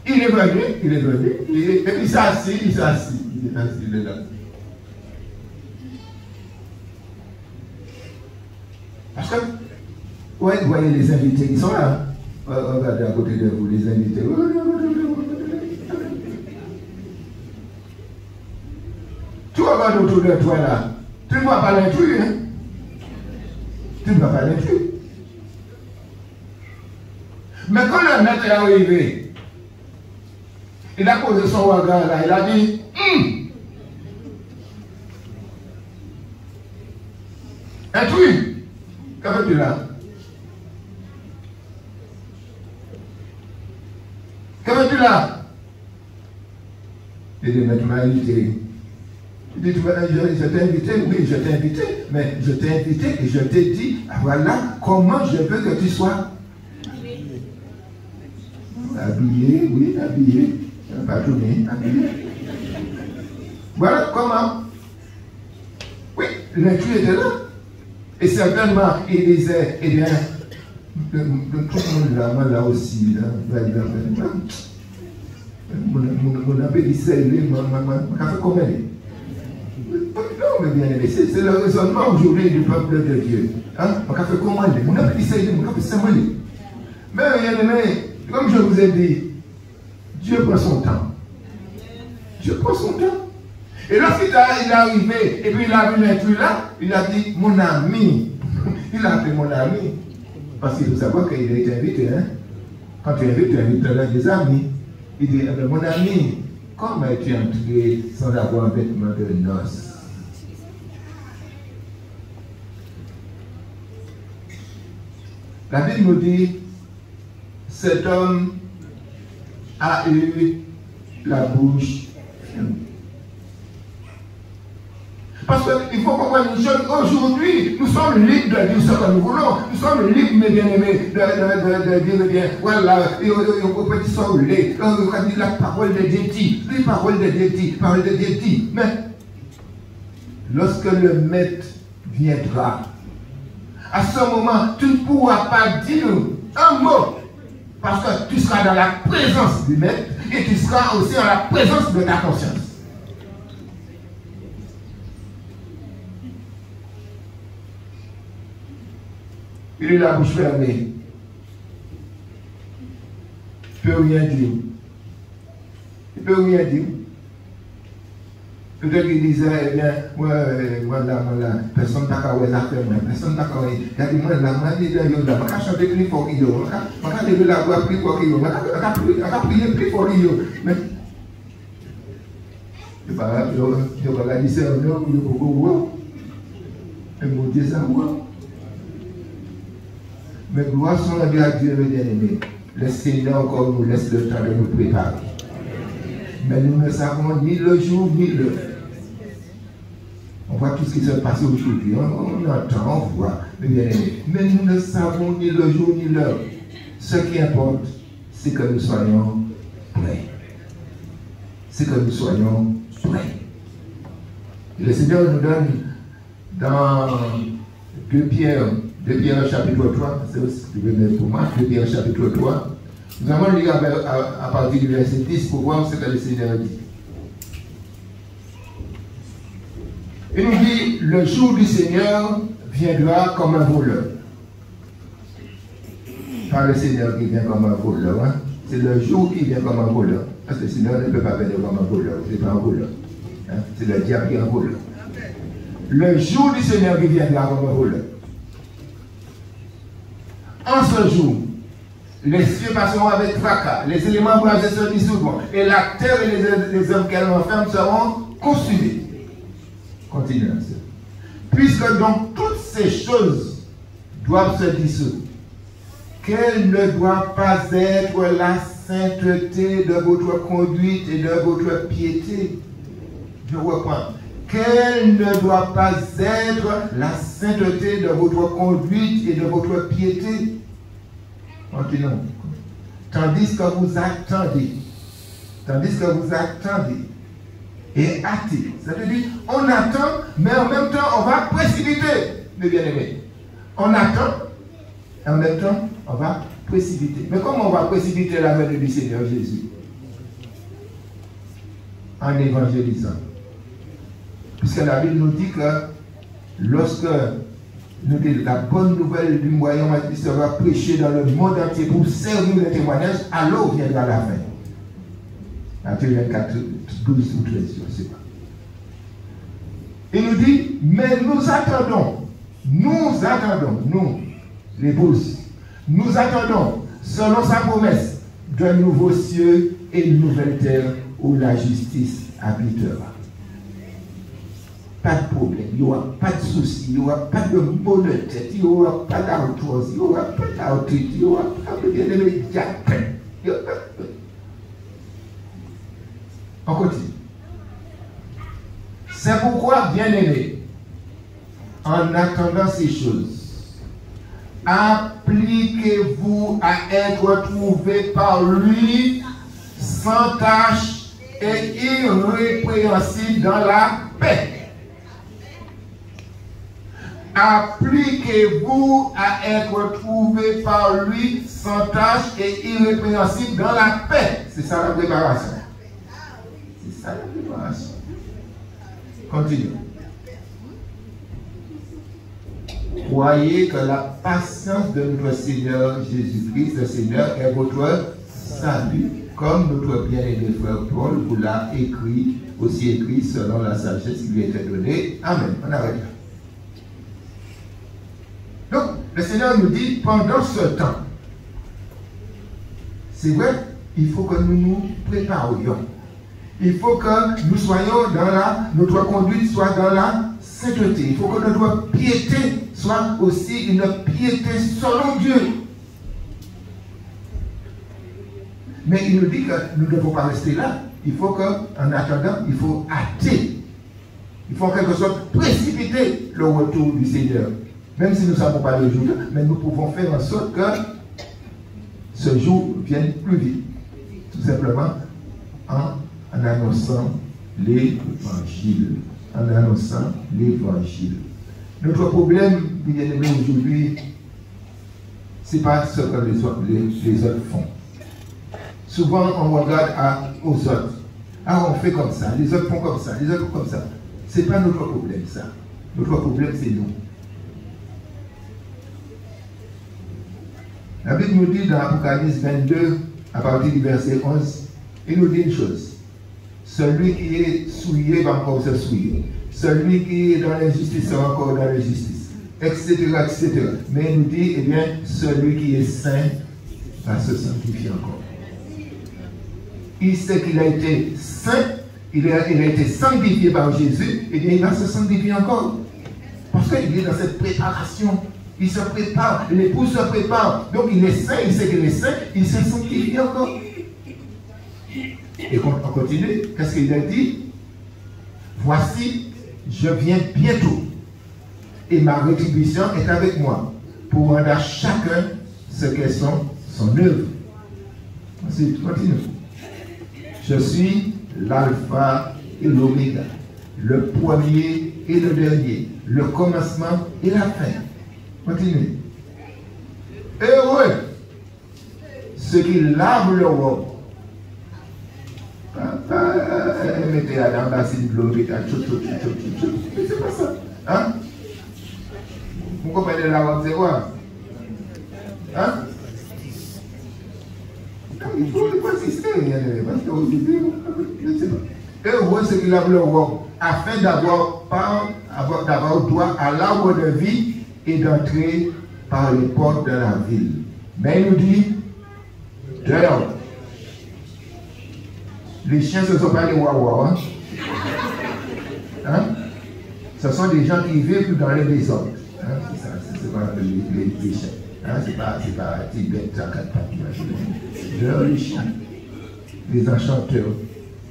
Il est venu, et puis il s'est assis, il est là. Parce que, ouais, vous voyez les invités qui sont là. Regardez à côté de vous, les invités. Tu regardes autour de toi là, tu ne vois pas l'intrus, hein? Tu ne vois pas l'intrus. Mais quand le maître est arrivé, il a posé son regard là, il a dit, intrus, que fais-tu là? Que fais-tu là? Il dit, mais tu m'as invité. Il dit, je t'ai invité, oui, je t'ai invité, mais je t'ai invité et je t'ai dit, voilà comment je veux que tu sois. Habillé, oui, habillé. Pas tourné, habillé. Voilà comment. l'intrus était là. Et certainement, il disait, eh bien, tout le monde là, moi là aussi, là, mon appétit c'est lui, mon fait comment il est. Non, mais bien aimé, c'est le raisonnement aujourd'hui du peuple de Dieu. Hein? On a fait comment il est. Mon appétit c'est lui, mon appétit c'est moi. Mais bien aimé, comme je vous ai dit, Dieu prend son temps. Dieu prend son temps. Et lorsqu'il est arrivé, et puis il a vu l'intrus là, il a dit, mon ami. Il a appelé mon ami. Parce qu'il faut savoir qu'il a été invité. Hein? Quand tu invites des amis. Il dit, mon ami, comment es-tu entré sans avoir un vêtement de noces? La Bible nous dit, cet homme a eu la bouche fermée. Parce qu'il faut comprendre une chose, aujourd'hui, nous sommes libres de dire ce que nous voulons. Nous sommes libres, mes bien-aimés, de dire, bien, voilà, on peut dire ça, on va dire la parole de Dieu, les paroles de Dieu. Mais, lorsque le maître viendra, à ce moment, tu ne pourras pas dire un mot, parce que tu seras dans la présence du maître, et tu seras aussi dans la présence de ta conscience. Il a la bouche fermée. Il ne peut rien dire. Il ne peut rien dire. Peut-être qu'il disait, eh bien, moi là, personne n'a qu'à voir la faire, personne n'a qu'à voir. Il a dit, moi là, je vais chanter plus fort qu'il y a. Je vais lever la voix plus fort qu'il y a. Je vais prier plus fort qu'il y a. Mais, je ne vais pas dire ça, je vais voir. Et mon Dieu, ça voit. Mais gloire soit rendue à Dieu, mes bien-aimés. Le Seigneur encore nous laisse le temps de nous préparer. Mais nous ne savons ni le jour ni l'heure. On voit tout ce qui se passe aujourd'hui. On entend, on voit, mes bien-aimés. Mais nous ne savons ni le jour ni l'heure. Ce qui importe, c'est que nous soyons prêts. C'est que nous soyons prêts. Et le Seigneur nous donne dans 2 Pierre chapitre 3, c'est aussi pour moi, 2 Pierre chapitre 3. Nous allons lire à partir du verset 10 pour voir ce que le Seigneur dit. Il nous dit, le jour du Seigneur viendra comme un voleur. Pas le Seigneur qui vient comme un voleur, hein? C'est le jour qui vient comme un voleur. Parce que le Seigneur ne peut pas venir comme un voleur, c'est pas un voleur. Hein? C'est le diable qui est un voleur. Le jour du Seigneur qui viendra comme un voleur. En ce jour, les cieux passeront avec fracas, les éléments brasés se dissoudront, et la terre et les hommes qu'elle renferme seront consumés. Continuez. Puisque donc toutes ces choses doivent se dissoudre, quelle ne doit pas être la sainteté de votre conduite et de votre piété. Je reprends. Quelle ne doit pas être la sainteté de votre conduite et de votre piété. Continuons. Tandis que vous attendez. Et hâtez. Ça veut dire, on attend, mais en même temps, on va précipiter, mes bien-aimés. On attend, et en même temps, on va précipiter. Mais comment on va précipiter la venue du Seigneur Jésus? En évangélisant. Puisque la Bible nous dit que lorsque la bonne nouvelle du royaume sera prêchée dans le monde entier pour servir le témoignage, alors viendra la fin. Matthieu 24, 12 ou 13, je ne sais pas. Il nous dit, mais nous attendons, nous, l'épouse, nous attendons, selon sa promesse, de nouveaux cieux et une nouvelle terre où la justice habitera. Pas de problème, il n'y aura pas de soucis, il n'y aura pas de maux de tête, il n'y aura pas d'arthrose, il n'y aura pas d'arthrite, il n'y aura pas de diabète. On continue. C'est pourquoi, bien-aimés, en attendant ces choses, appliquez-vous à être trouvés par lui sans tache et irrépréhensible dans la paix. Appliquez-vous à être trouvé par lui sans tache et irrépréhensible dans la paix. C'est ça la préparation. C'est ça la préparation. Continue. Croyez que la patience de notre Seigneur Jésus-Christ, le Seigneur, est votre salut, comme notre bien-aimé frère Paul vous l'a écrit, aussi écrit selon la sagesse qui lui a été donnée. Amen. On arrête là. Donc, le Seigneur nous dit, pendant ce temps, c'est vrai, il faut que nous nous préparions. Il faut que nous soyons dans notre conduite soit dans la sainteté. Il faut que notre piété soit aussi une piété selon Dieu. Mais il nous dit que nous ne devons pas rester là. Il faut qu'en attendant, il faut hâter. Il faut en quelque sorte précipiter le retour du Seigneur. Même si nous ne savons pas le jour, mais nous pouvons faire en sorte que ce jour vienne plus vite. Tout simplement en annonçant l'évangile. En annonçant l'évangile. Notre problème, bien aimé, aujourd'hui, ce n'est pas ce que les autres font. Souvent, on regarde aux autres. Ah, on fait comme ça, les autres font comme ça, les autres font comme ça. Ce n'est pas notre problème, ça. Notre problème, c'est nous. La Bible nous dit dans Apocalypse 22, à partir du verset 11, il nous dit une chose. Celui qui est souillé va encore se souiller. Celui qui est dans l'injustice sera encore dans l'injustice. Etc., etc. Mais il nous dit, eh bien, celui qui est saint va se sanctifier encore. Il sait qu'il a été saint, il a été sanctifié par Jésus, et bien il va se sanctifier encore. Parce qu'il est dans cette préparation. Il se prépare, l'épouse se prépare. Donc il est saint, il sait qu'il est saint, il se sanctifie encore. Et on continue, qu'est-ce qu'il a dit? Voici, je viens bientôt, et ma rétribution est avec moi, pour rendre à chacun ce qu'est son œuvre. Ensuite, continue. Je suis l'alpha et l'oméga, le premier et le dernier, le commencement et la fin. Continue. Heureux ceux qui lavent leur robe. Mettez à la bassine de l'eau, mais c'est pas ça. Hein? Vous comprenez la robe, c'est quoi? Hein? Il faut insister, parce qu'aujourd'hui, je ne sais pas. Heureux ceux qui lavent leur robe, afin d'avoir droit à l'arbre de vie et d'entrer par les portes de la ville. Mais il nous dit, dehors. Les chiens, ce ne sont pas les wawas. Hein? Ce sont des gens qui vivent dans les désordres. Hein? C'est ça, c'est pas les chiens. Hein? C'est pas Tibet, dehors les chiens, les enchanteurs,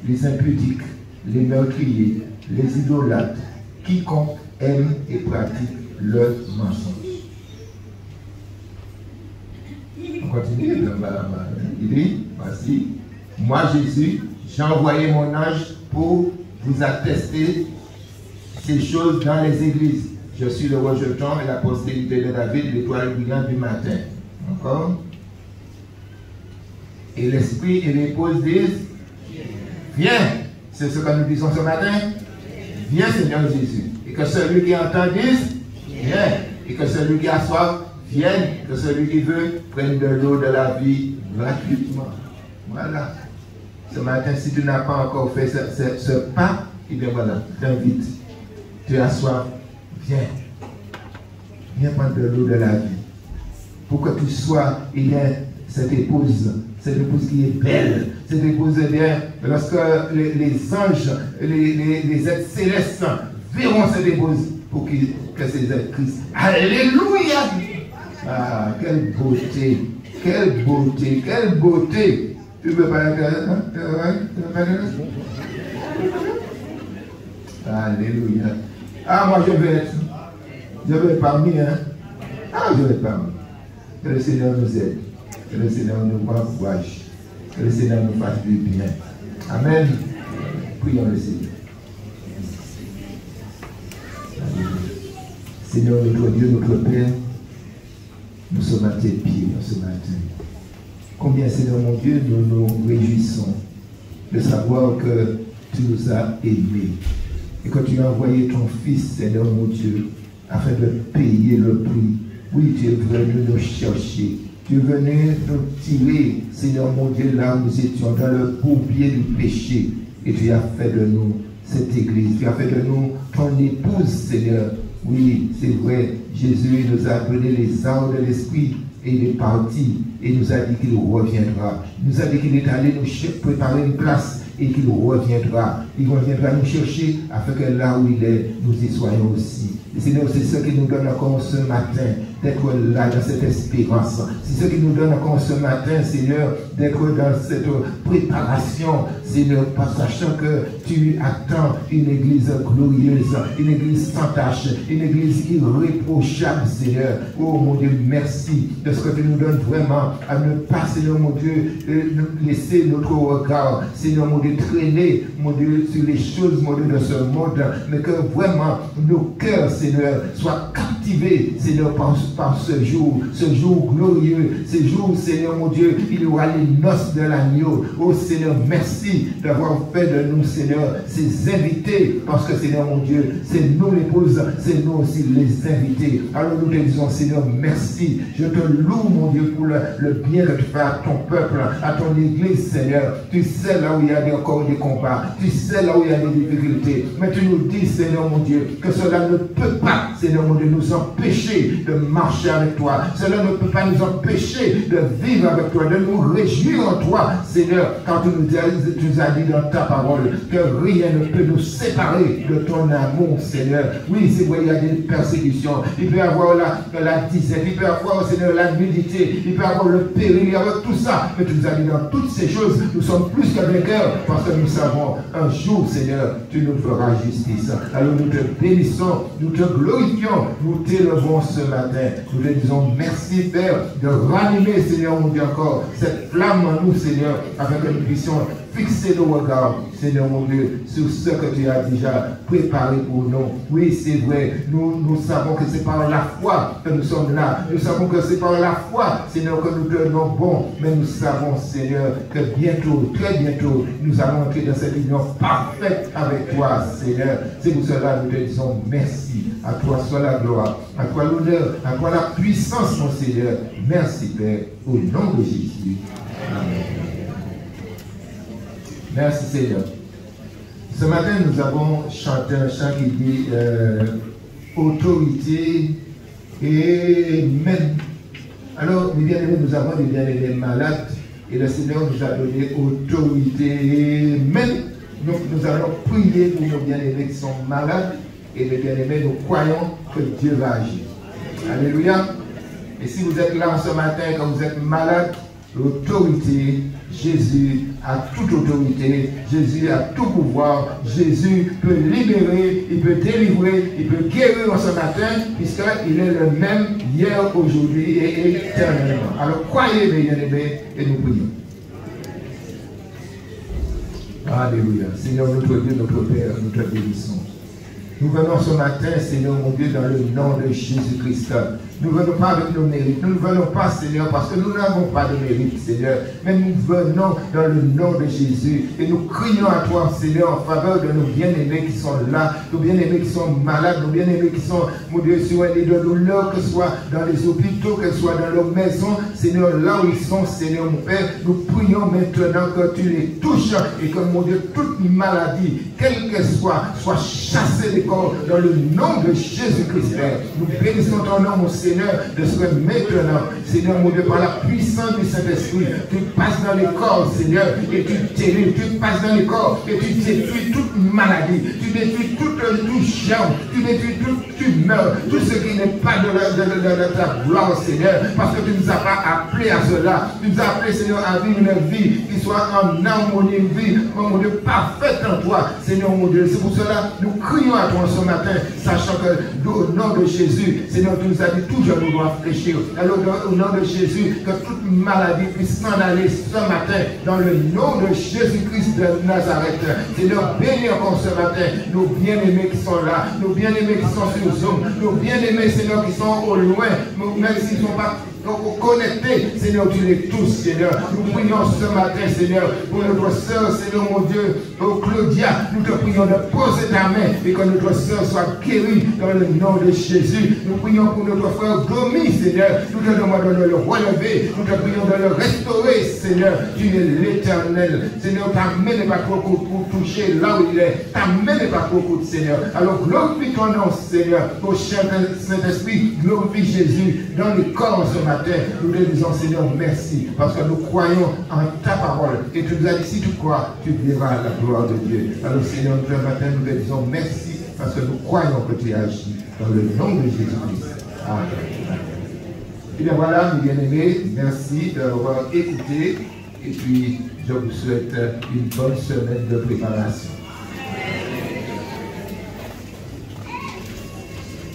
les impudiques, les meurtriers, les idolâtres, quiconque aime et pratique le mensonge. On continue. Il dit, voici, moi Jésus, j'ai envoyé mon ange pour vous attester ces choses dans les églises. Je suis le rejeton et la postérité de David, l'étoile brillante du matin. Encore. Et l'Esprit et l'épouse disent, viens. C'est ce que nous disons ce matin. Viens Seigneur Jésus. Et que celui qui entend dise, viens. Et que celui qui a soif, vienne. Que celui qui veut prenne de l'eau de la vie gratuitement. Voilà. Ce matin, si tu n'as pas encore fait ce pas, et bien voilà, je t'invite. Tu as soif, viens. Viens prendre de l'eau de la vie. Pour que tu sois, il y a cette épouse qui est belle. Cette épouse, eh bien, lorsque les anges, les êtres célestes verront cette épouse, pour que ces êtres Christ. Alléluia! Ah, quelle beauté! Quelle beauté! Quelle beauté! Tu veux pas Alléluia! Ah, moi je vais être parmi, hein? Ah, je vais être parmi. Que le Seigneur nous aide. Que le Seigneur nous encourage. Que le Seigneur nous fasse du bien. Amen. Prions le Seigneur. Seigneur, notre Dieu, notre Père, nous sommes à tes pieds ce matin. Combien, Seigneur mon Dieu, nous nous réjouissons de savoir que tu nous as aimés et que tu as envoyé ton Fils, Seigneur mon Dieu, afin de payer le prix. Oui, tu es venu nous chercher. Tu es venu nous tirer, Seigneur mon Dieu, là où nous étions, dans le bourbier du péché. Et tu as fait de nous cette église. Tu as fait de nous ton épouse, Seigneur. Oui, c'est vrai, Jésus nous a donné les armes de l'Esprit et il est parti et nous a dit qu'il reviendra. Il nous a dit qu'il est allé nous préparer une place et qu'il reviendra. Il reviendra nous chercher afin que là où il est, nous y soyons aussi. Et Seigneur, c'est ce qui nous donne encore ce matin d'être là dans cette espérance. C'est ce qui nous donne encore ce matin, Seigneur, d'être dans cette préparation, Seigneur, en sachant que tu attends une église glorieuse, une église sans tache, une église irréprochable, Seigneur. Oh mon Dieu, merci de ce que tu nous donnes vraiment à ne pas, Seigneur mon Dieu, laisser notre regard, Seigneur mon Dieu, traîner, mon Dieu, sur les choses, mon Dieu, de ce monde, mais que vraiment nos cœurs, Seigneur, soient captivés, Seigneur, par ce jour glorieux, ce jour, Seigneur mon Dieu, il y aura les noces de l'agneau. Oh Seigneur, merci d'avoir fait de nous, Seigneur, ces invités, parce que Seigneur mon Dieu, c'est nous l'épouse, c'est nous aussi les invités. Alors nous te disons, Seigneur, merci. Je te loue, mon Dieu, pour le bien que tu fais à ton peuple, à ton église, Seigneur. Tu sais là où il y a encore des combats, tu sais là où il y a des difficultés, mais tu nous dis, Seigneur mon Dieu, que cela ne peut pas, Seigneur mon Dieu, nous empêcher de marcher avec toi. Cela ne peut pas nous empêcher de vivre avec toi, de nous réjouir en toi, Seigneur, quand tu nous as dit dans ta parole que rien ne peut nous séparer de ton amour, Seigneur. Oui, c'est vrai, il y a des persécutions, il peut y avoir la disette, il peut y avoir, Seigneur, la nudité, il peut y avoir le péril, il y avoir tout ça, mais tu nous as dit dans toutes ces choses, nous sommes plus que vainqueurs, parce que nous savons, un jour, Seigneur, tu nous feras justice. Alors nous te bénissons, nous te glorifions, nous t'élevons ce matin. Nous te disons merci, Père, de ranimer, Seigneur mon Dieu, encore cette flamme en nous, Seigneur, afin que nous puissions fixer nos regards, Seigneur mon Dieu, sur ce que tu as déjà préparé pour nous. Oui, c'est vrai, nous savons que c'est par la foi que nous sommes là. Nous savons que c'est par la foi, Seigneur, que nous tenons bon. Mais nous savons, Seigneur, que bientôt, très bientôt, nous allons entrer dans cette union parfaite avec toi, Seigneur. C'est pour cela que nous te disons merci. À toi soit la gloire, à toi l'honneur, à toi la puissance, mon Seigneur. Merci, Père, au nom de Jésus. Amen. Merci Seigneur. Ce matin, nous avons chanté un chant qui dit autorité et même. Alors, mes bien-aimés, nous avons des bien-aimés malades et le Seigneur nous a donné autorité et même. Donc, nous allons prier pour nos bien-aimés qui sont malades et mes bien-aimés, nous croyons que Dieu va agir. Alléluia. Et si vous êtes là ce matin, quand vous êtes malade, l'autorité, Jésus a toute autorité, Jésus a tout pouvoir, Jésus peut libérer, il peut délivrer, il peut guérir ce matin, puisqu'il est le même hier, aujourd'hui et éternellement. Alors croyez, mes bien-aimés, et nous prions. Alléluia. Seigneur notre Dieu, notre Père, nous te bénissons. Nous venons ce matin, Seigneur mon Dieu, dans le nom de Jésus-Christ. Nous ne venons pas avec nos mérites. Nous ne venons pas, Seigneur, parce que nous n'avons pas de mérite, Seigneur. Mais nous venons dans le nom de Jésus. Et nous crions à toi, Seigneur, en faveur de nos bien-aimés qui sont là, nos bien-aimés qui sont malades, nos bien-aimés qui sont, mon Dieu, sur un lit de douleur, que ce soit dans les hôpitaux, que ce soit dans leurs maisons. Seigneur, là où ils sont, Seigneur, mon Père, nous prions maintenant que tu les touches et que, mon Dieu, toute maladie, quelle qu'elle soit chassée des corps dans le nom de Jésus-Christ. Nous bénissons ton nom, mon Seigneur, de ce que maintenant, Seigneur mon Dieu, par la puissance du Saint-Esprit, tu passes dans les corps, Seigneur, et tu délivres, tu passes dans les corps, et tu détruis toute maladie, tu détruis tout germe, tu détruis toute tumeur, tout ce qui n'est pas de ta gloire, Seigneur, parce que tu ne nous as pas appelés à cela. Tu nous as appelés, Seigneur, à vivre une vie qui soit en harmonie, une vie, mon Dieu, parfaite en toi, Seigneur mon Dieu. C'est pour cela que nous crions à toi. avons ce matin, sachant que au nom de Jésus, Seigneur, tu nous as dit toujours nous devons fléchir. Alors au nom de Jésus, que toute maladie puisse s'en aller ce matin, dans le nom de Jésus-Christ de Nazareth. Seigneur, bénis encore ce matin nos bien-aimés qui sont là, nos bien-aimés qui sont sur Zoom, nos bien-aimés, Seigneur, qui sont au loin, même s'ils ne sont pas connectés, Seigneur, tu les tous, Seigneur. Nous prions ce matin, Seigneur, pour notre soeur, Seigneur, mon Dieu, Claudia, nous te prions de poser ta main et que notre soeur soit guérie dans le nom de Jésus. Nous prions pour notre frère Gomi, Seigneur. Nous te demandons de le relever, nous te prions de le restaurer, Seigneur. Tu es l'Éternel. Seigneur, ta main n'est pas trop courte pour toucher là où il est. Ta main n'est pas trop courte, Seigneur. Alors glorifie ton nom, Seigneur. Au Saint-Esprit, glorifie Jésus dans les corps ce matin. Nous te disons, Seigneur, merci, parce que nous croyons en ta parole. Et tu nous as dit, si tu crois, tu verras la gloire de Dieu. Alors, Seigneur, ce matin, nous te disons merci, parce que nous croyons que tu agis dans le nom de Jésus-Christ. Amen. Et bien voilà, mes bien-aimés, merci d'avoir écouté. Et puis, je vous souhaite une bonne semaine de préparation.